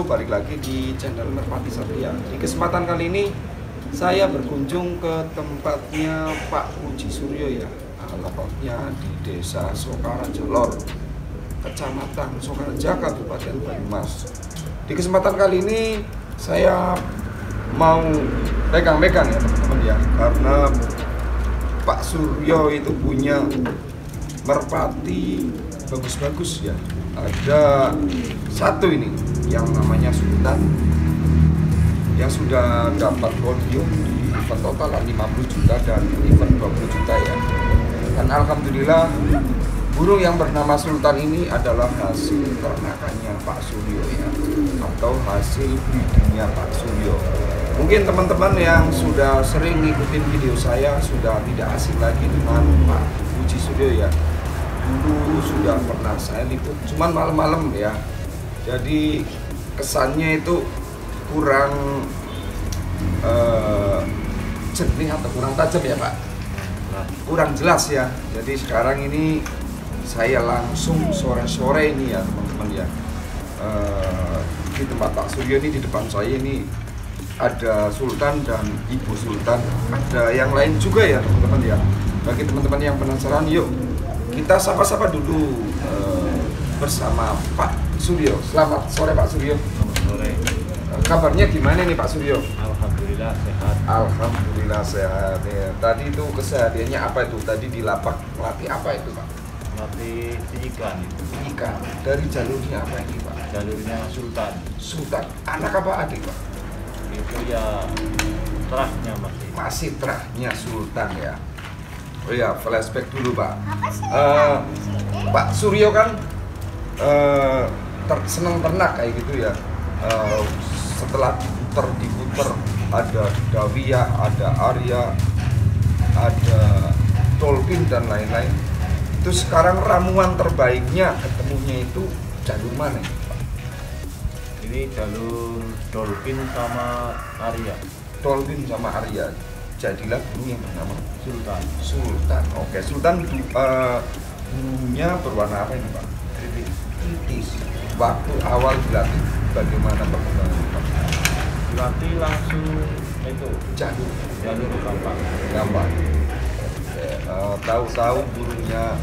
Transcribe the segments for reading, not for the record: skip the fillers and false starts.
balik lagi di channel Merpati Satria. Di kesempatan kali ini saya berkunjung ke tempatnya Pak Puji Suryo ya. Tepatnya di Desa Sokaraja Lor, Kecamatan Sokaraja, Kabupaten Banyumas. Di kesempatan kali ini saya mau pegang-pegang ya teman-teman ya, karena Pak Suryo itu punya merpati bagus-bagus ya. Ada satu ini yang namanya Sultan yang sudah dapat podium di event total 50 juta dan event 20 juta ya. Dan alhamdulillah burung yang bernama Sultan ini adalah hasil ternakannya Pak Suryo ya, atau hasil breedingnya Pak Suryo. Mungkin teman-teman yang sudah sering ngikutin video saya sudah tidak asing lagi dengan Pak Puji Suryo ya. Dulu sudah pernah saya liput, cuman malam-malam ya. Jadi kesannya itu kurang jernih atau kurang tajam ya Pak, kurang jelas ya. Jadi sekarang ini saya langsung sore-sore ini ya teman-teman ya, di tempat Pak Suryo ini. Di depan saya ini ada Sultan dan Ibu Sultan, ada yang lain juga ya teman-teman ya. Bagi teman-teman yang penasaran, yuk kita sapa-sapa dulu bersama Pak Suryo. Selamat sore Pak Suryo. Selamat sore. Kabarnya gimana nih Pak Suryo? Alhamdulillah sehat. Alhamdulillah sehat ya. Tadi itu kesehariannya apa itu? Tadi di lapak melatih apa itu Pak? Melatih ikan. Ikan. Dari jalurnya apa ini Pak? Jalurnya Sultan. Sultan. Anak apa adik Pak? Itu ya terahnya masih. Masih terahnya Sultan ya. Oh ya, flashback dulu Pak. Pak Suryo kan senang ternak kayak gitu ya. Setelah diputer ada Dawiyah, ada Arya, ada Dolphin dan lain-lain. Itu sekarang ramuan terbaiknya ketemunya itu jalur mana Pak? Ini jalur Dolphin sama Arya. Dolphin sama Arya. Jadilah burung yang bernama Sultan. Sultan. Oke, Sultan bulunya berwarna apa ini Pak? Kritis. Waktu awal dilatih bagaimana perkembangannya Pak? Dilatih langsung itu Jalur gampang. Oke, tahu-tahu burungnya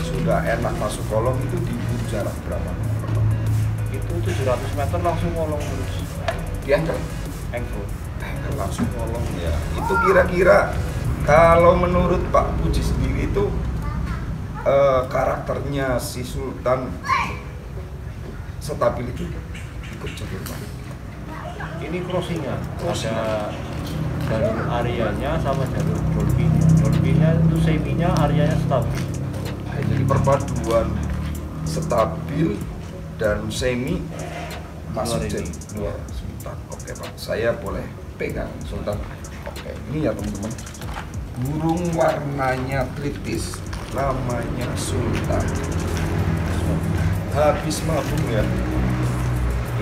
sudah enak masuk kolong itu di jarak berapa? Itu 700 meter langsung ngolong terus. Diangkat Engkol. langsung kolong ya. Itu kira-kira kalau menurut Pak Puji sendiri itu karakternya si Sultan stabil itu ikut jalur Pak? Ini crossingan. Ada jalur Aryanya sama jalur Dolphin. Dolphinnya itu seminya, Aryanya stabil. Jadi perpaduan stabil dan semi masuk Luar ini. luar Sultan. Oke Pak, saya boleh pegang Sultan. Oke, ini ya teman-teman, burung warnanya kritis, namanya Sultan. Habis mabung ya.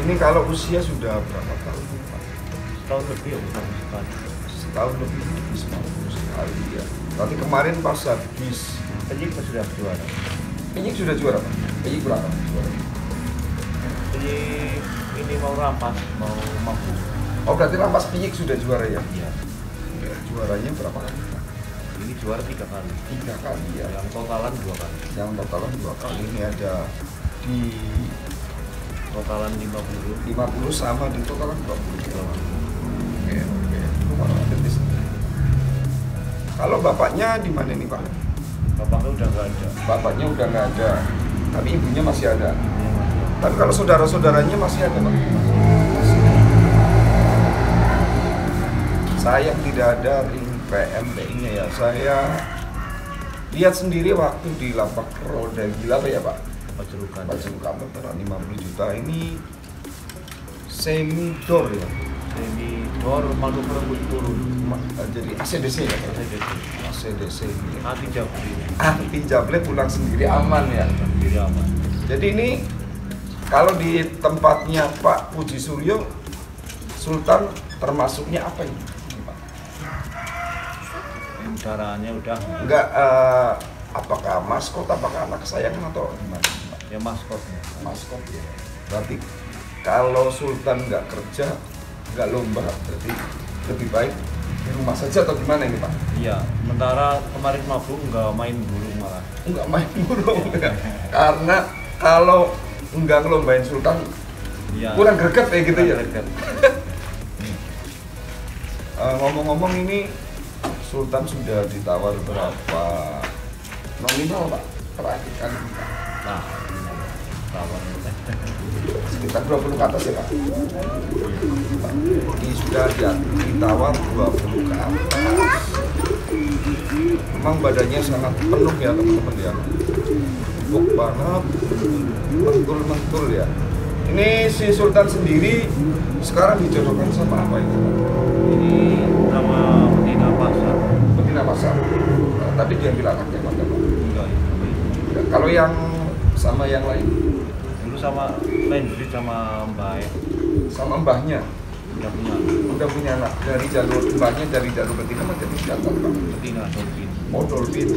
Ini kalau usia sudah berapa tahun Pak? Setahun lebih ya, bukan. Setahun lebih habis mabung sekali ya. Tapi kemarin pas habis Penyik sudah juara. Penyik sudah juara Pak? Penyik berapa juara? Jadi ini mau rampas, mau mampu. Oh berarti Lampas Penyik sudah juara ya? Iya. Ya, juaranya berapa kali Pak? Ini juara 3 kali. 3 kali ya. Yang totalan 2 kali. Yang totalan 2 kali. Ini ada di Totalan 50. 50 sama di totalan 20 gitu. Oke. Lumayan kritis. Kalau bapaknya di mana nih Pak? Bapaknya udah nggak ada. Bapaknya udah nggak ada, tapi ibunya masih ada. Tapi kalau saudara-saudaranya masih ada Pak? Sayang tidak ada ring PMBI-nya ya. Saya lihat sendiri waktu di lapak roda gila apa ya Pak? Pajulukan. Pajulukan beneran 50 juta ini semi door ya. Semi dor manuver turun. Jadi ACDC ya Pak? ACDC. ACDC ini. Hati jabri. Anti jable pulang sendiri aman ya. Sendiri aman. Jadi ini kalau di tempatnya Pak Puji Suryo, Sultan termasuknya apa ini? Pak? Udaranya udah. Enggak, apakah maskot, apakah anak kesayangan atau gimana? Ya maskotnya. Maskot ya. Berarti kalau Sultan nggak kerja, nggak lomba, berarti lebih baik di rumah saja atau gimana ini Pak? Iya, sementara kemarin mabuk nggak main burung malah. Nggak main burung ya. Karena kalau nggak ngelombain Sultan Iya. kurang greget kayak gitu ya. Greget. Ngomong-ngomong ini Sultan sudah ditawar berapa nominal Pak? Terakhir kan Nah, tawar. sekitar 20 ke atas ya Pak? Ini sudah ditawar 20 ke atas. Memang badannya sangat penuh ya teman-teman ya. Empuk banget, mentul-mentul ya. Ini si Sultan sendiri sekarang dijodohkan sama apa ini? Ini nama betina pasar. Betina pasar. Nah, tapi diambil anaknya Pak. Enggak, Ya, kalau yang sama yang lain, dulu sama lain beli sama Mbak sama mbahnya udah punya udah punya anak dari jalur mbahnya dari jalur betina atau jadi jantan Pak? betina dolphin. Oh dolphin.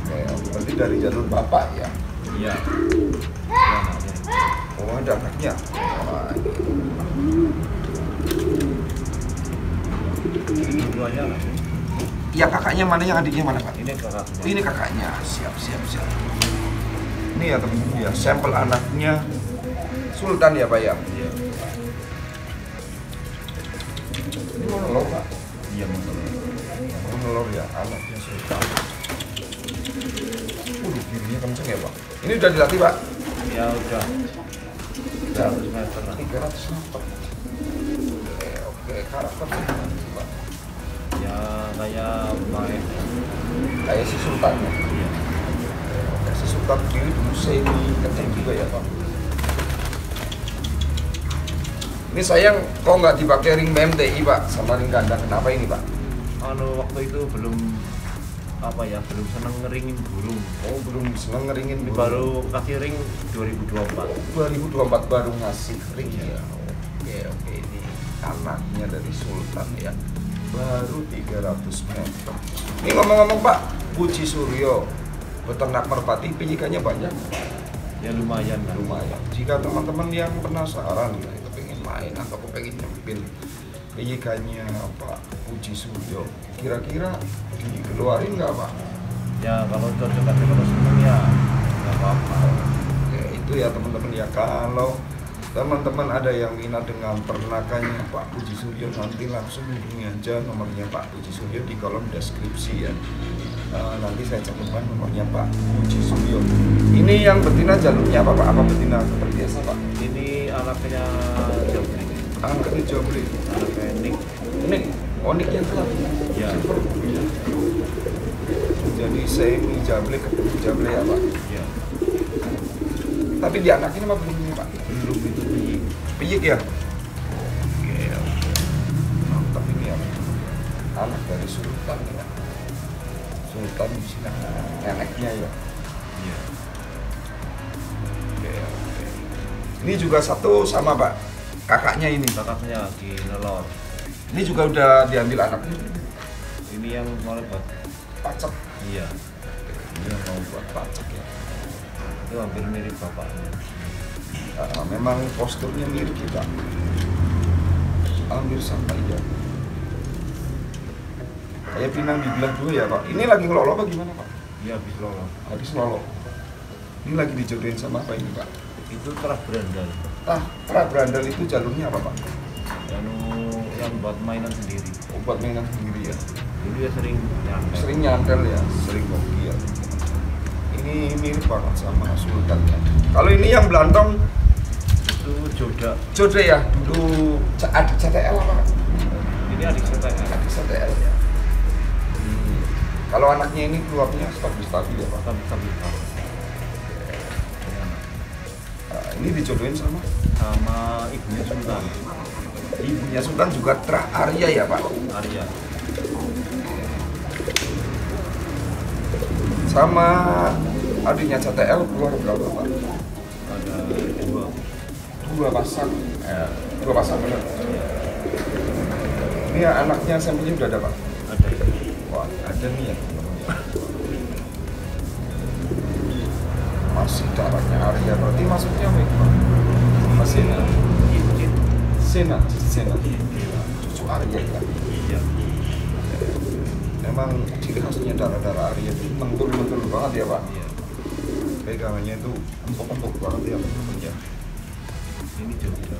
Oke, berarti dari jalur bapak ya? Iya. Iya, anaknya. Oh ada anaknya. Wah, Ini dua-duanya lah. ya kakaknya mana, yang adiknya mana Pak? Ini kakaknya. Ini kakaknya. Siap. Ini ya teman-teman ya, sampel anaknya Sultan ya Pak ya? Iya. Ini mau nelor Pak? Iya, masalah. Mau nelor ya, anaknya Sultan. Dirinya kenceng ya Pak? Ini udah dilatih Pak? Ya udah. 300 meter lah. 300 meter. Oke, karakternya gimana sih, Pak? Ya kayak main. Kayak si Sultan ya? Iya. Oke, si Sultan sendiri dulu semi kenceng juga ya Pak? Ini sayang kok nggak dipakai ring BMTI Pak sama ring kandang, kenapa ini Pak? Waktu itu belum belum seneng ngeringin burung. Oh belum seneng ngeringin Ini burung. baru kasih ring 2024. 2024 baru ngasih ring ya. Oke, ini anaknya dari Sultan ya. Baru 300 meter. Ini ngomong-ngomong Pak, Puji Suryo peternak merpati penyikannya banyak. Ya lumayan lah. Lumayan. Jika teman-teman yang penasaran, pengen main atau pengen nyempil penyikannya Pak Puji Suryo, kira-kira dikeluarin nggak Pak? Ya kalau cocok aja, kalau seneng ya nggak apa-apa. Ya, itu ya teman-teman ya, kalau teman-teman ada yang minat dengan ternakannya Pak Puji Suryo, nanti langsung hubungi aja nomornya Pak Puji Suryo di kolom deskripsi ya. Nanti saya cantumkan nomornya Pak Puji Suryo. Ini yang betina jalurnya apa Pak? Apa betina terbiasa Pak? Ini anaknya jambrik. Anaknya jambrik. Anaknya Nick. Ini Onik yang gelap. Ya. Iya. Jadi semi jamblik ketemu jamblik ya Pak. Ya. Tapi dianakin apa belum ini Pak? Belum itu piyik. Piyik ya? Oke. Mantap ini ya. Anak dari Sultan ya. Sultan di sini neneknya ya. Iya. Oke. Ini juga satu sama Pak. Kakaknya ini. Kakaknya di nelor. Ini juga udah diambil anaknya. Ini yang mau buat. Pacak. Iya. Ini yang mau buat pacak ya. Itu hampir mirip bapaknya. Memang posturnya mirip kita. Hampir sama ya. Kayak pinang dibelah dulu ya Pak. Ini lagi ngelolo apa gimana Pak? Iya, habis lolo. Habis lolo. Ini lagi dijodohin sama apa ini Pak? Itu terah berandal. Pra berandal itu jalurnya apa Pak? Yang buat mainan sendiri. Oh, buat mainan sendiri ya. Dulu ya sering nyantai. Sering nyantel ya, sering hoki ya. Ini mirip banget sama Sultan ya. Kalau ini yang belantong Itu joda. Jode ya, dulu adik CTL apa? Ini adik saya. Adik CTL ya. Kalau anaknya ini keluarnya stabil ya Pak. Tapi Ini dijodohin sama ibunya Sultan. ibunya Sultan juga Tra Arya ya Pak. Arya. Sama adiknya CTL keluar berapa Pak? Ada Dua pasang. Dua pasang benar. Ini anaknya sampelnya udah ada Pak. ada ini. Wah, ada nih ya. Masih darahnya Arya, berarti masuknya apa itu Pak? Masih ya? Sena, cucu Arya ya. Iya. Memang ciri khasnya darah-darah Arya itu mentul-mentul banget ya Pak. Iya. Pegangannya itu empuk-empuk banget ya teman-teman ya. Ini Joda.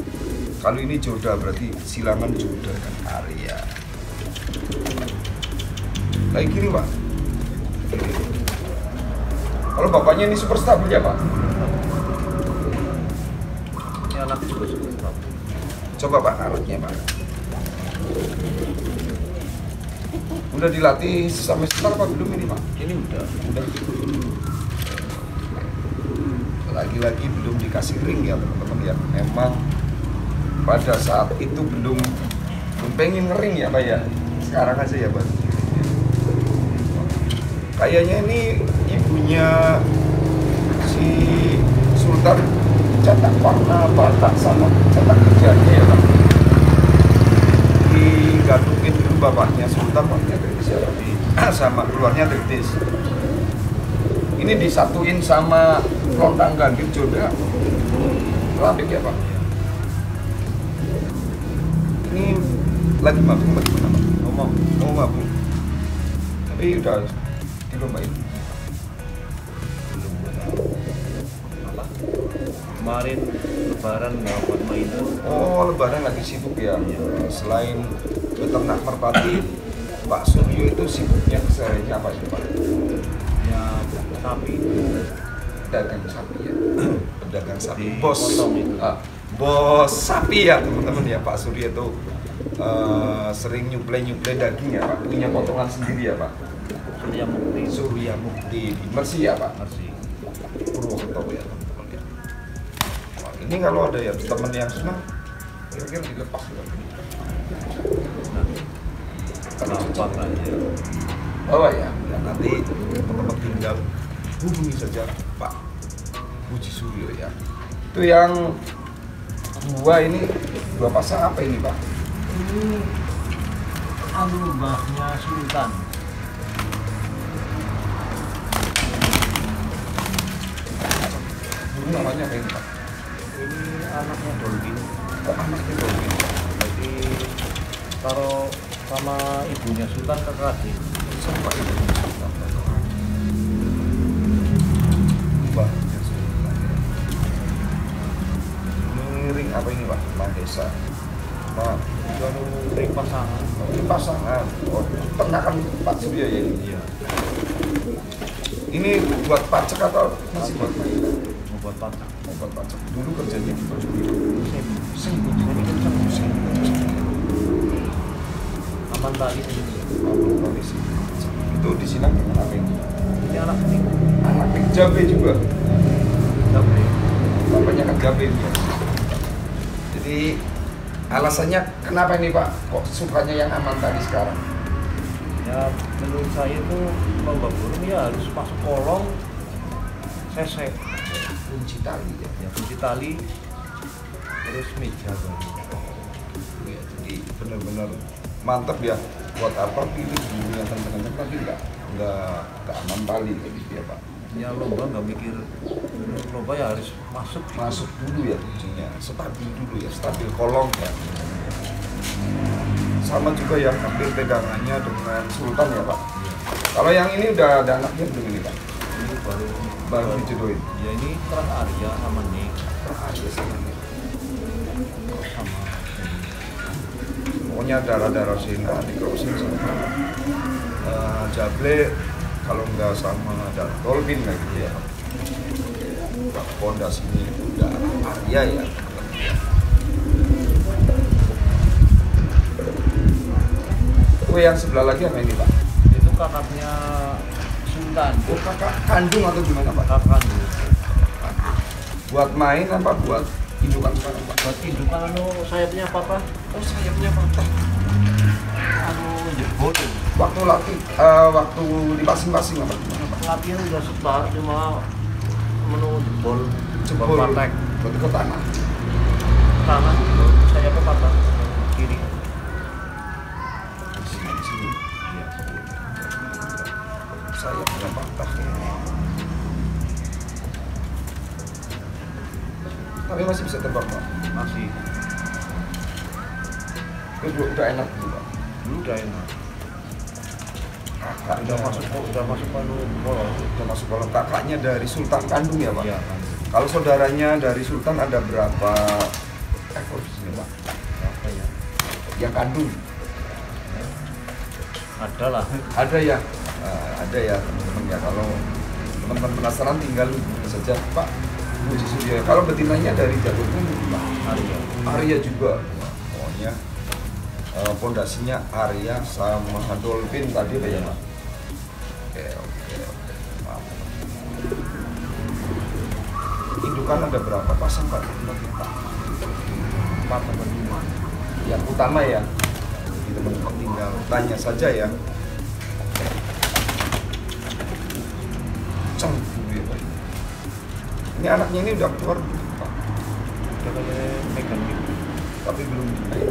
Kalau ini Joda berarti silangan Joda kan Arya. Lagi kiri Pak. Kiri. Kalau bapaknya ini super stabil ya Pak. Ini anak juga super stabil. Coba Pak anaknya Pak. Udah dilatih sampai sebentar apa belum ini Pak? Ini udah. Lagi-lagi belum dikasih ring ya teman-teman ya. Memang pada saat itu belum pengen ngering ya Pak ya. Sekarang aja ya Pak. Kayaknya ini ibunya si Sultan cetak warna batak sama cetak kerjanya ya Pak. Digantungin dulu bapaknya Sultan warnanya kritis ya Pak. Sama keluarnya kritis. Ini disatuin sama lontang gandum Joda lapik ya Pak. Ini lagi mabung bagaimana Pak? Mau mabung. Tapi udah dilombain. Belum apa? Kemarin lebaran nggak buat mainan. Oh, lebaran lagi sibuk ya. Selain beternak merpati, Pak Suryo itu sibuknya kesehariannya apa sih Pak? Ya sapi. Pedagang sapi ya. Pedagang sapi. Di Bos. potong itu. Bos sapi ya teman-teman ya. Pak Suryo itu sering nyuplai daging ya Pak. Punya potongan sendiri ya Pak. Surya Mukti. Surya Mukti di Mersi ya Pak. Masih. Purwokerto ya teman-teman ya. Wah, ini kalau ada ya teman yang senang, kira-kira dilepas ya. Kalau Gampang aja. oh ya, nanti teman-teman tinggal hubungi saja Pak Puji Suryo ya. Itu yang dua pasang apa ini Pak? Ini mbahnya Sultan. Ini namanya apa ini Pak? Ini anaknya Dolphin. Kok anaknya Dolphin? Jadi taruh sama ibunya Sultan kekasih. Siapa itu? Mbahnya Sultan ya. Ini ring apa ini Pak? Mahesa. Baru ring pasangan. Ini pasangan. Oh, ternakan Pak Surya ya ini. Iya. Ini buat pacek atau masih buat main? Mau buat pasak. Mau buat pacek. Dulu kerjanya di Pak Surya. Sembut. Aman tadi sini. Itu di sini apa ini? Ini anak ini. Anak Jabe juga. Jabe. Bapaknya kan Jabe ya. Jadi alasannya kenapa ini Pak? Kok sukanya yang aman tadi sekarang? Ya menurut saya itu lomba burung ya harus masuk kolong sesek. Kunci tali ya. Ya kunci tali terus meja baru. Ya, jadi benar-benar mantap ya. Buat apa pilih burung yang kenceng-kenceng tapi nggak aman tali kayak gitu ya Pak. Ya lomba nggak mikir lomba ya harus masuk. Masuk dulu ya kuncinya, stabil dulu ya, stabil kolong ya. Sama juga yang ambil pegangannya dengan Sultan ya Pak. Iya. Kalau yang ini udah ada anaknya belum ini Pak? Ini Baru dijodohin. Ya ini Trans Arya sama Nick Iya sih. sama Pokoknya darah-darah Sena di crossing sama Jable kalau nggak sama ada Dolphin kayak gitu ya. Pondasinya udah Arya ya. Oh yang sebelah lagi apa ini Pak? itu kakaknya Sultan. Oh kakak kandung atau gimana Pak? Kakak Buat main apa buat indukan sekarang Pak? buat indukan anu sayapnya papa Oh sayapnya patah. anu jebol. Waktu di pasing-pasing apa gimana Pak? Latihan udah sebar cuma menu jebol. Jebol. Patek Berarti ke tanah. tangan sayapnya patah kiri. Di sini. Iya. Sayapnya patah ya. Tapi masih bisa terbang Pak. Masih Itu udah enak juga. Udah enak. Kakaknya Udah masuk kolom. udah masuk kalau kakaknya dari Sultan kandung ya Pak? Iya kan. Kalau saudaranya dari Sultan ada berapa ekor di sini Pak? Apa ya? Yang kandung? Ada lah. Ada ya? Nah, ada ya teman-teman ya. Kalau teman-teman penasaran tinggal hubungi saja Pak Puji Suryo. Kalau betinanya dari Jawa Timur Pak? Arya. Arya juga. Wah, pokoknya pondasinya Arya sama Dolphin tadi Pak ya Pak? Oke. Maaf. Indukan ada berapa pasang Pak? 4 atau 5. Yang utama ya. Jadi teman-teman tinggal tanya saja ya. Cenggu ya Pak. Ini anaknya ini udah keluar belum, Pak? Udah kayak megang gitu. Tapi belum dinaik.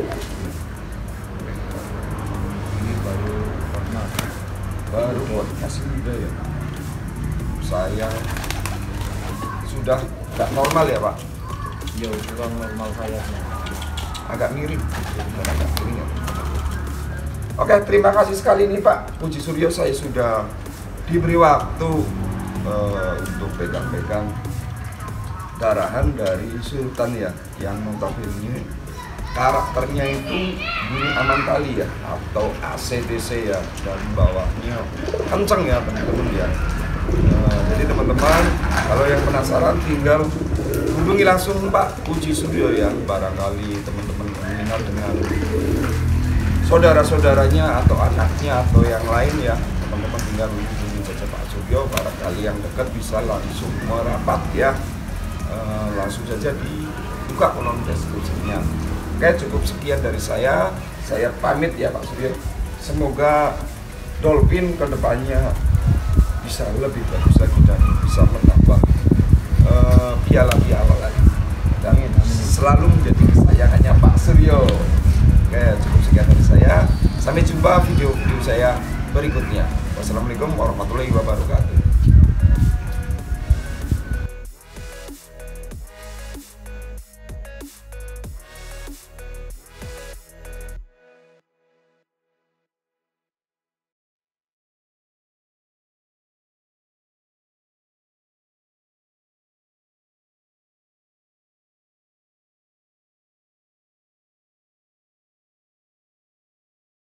Ini baru pernah. Baru buat masih muda ya. Saya sudah nggak normal ya Pak. Ya kurang normal saya. Agak miring. Agak miring ya. Oke, terima kasih sekali nih Pak Puji Suryo. Saya sudah diberi waktu untuk pegang-pegang darahan dari Sultan ya, yang notabene karakternya itu bunyi aman kali ya, atau ACDC ya, dan bawahnya kenceng ya teman-teman ya. Jadi teman-teman kalau yang penasaran tinggal hubungi langsung Pak Puji Suryo ya, barangkali teman-teman minat dengan saudara-saudaranya atau anaknya atau yang lain ya, teman-teman tinggal hubungi saja Pak Suryo. Barangkali yang dekat bisa langsung merapat ya, langsung saja dibuka kolom deskripsinya. Oke, cukup sekian dari saya pamit ya Pak Suryo. Semoga Dolphin kedepannya bisa lebih bagus lagi dan bisa menambah piala-piala lagi dan selalu menjadi kesayangannya Pak Suryo. Oke, cukup sekian dari saya. Sampai jumpa video-video saya berikutnya. Wassalamualaikum warahmatullahi wabarakatuh.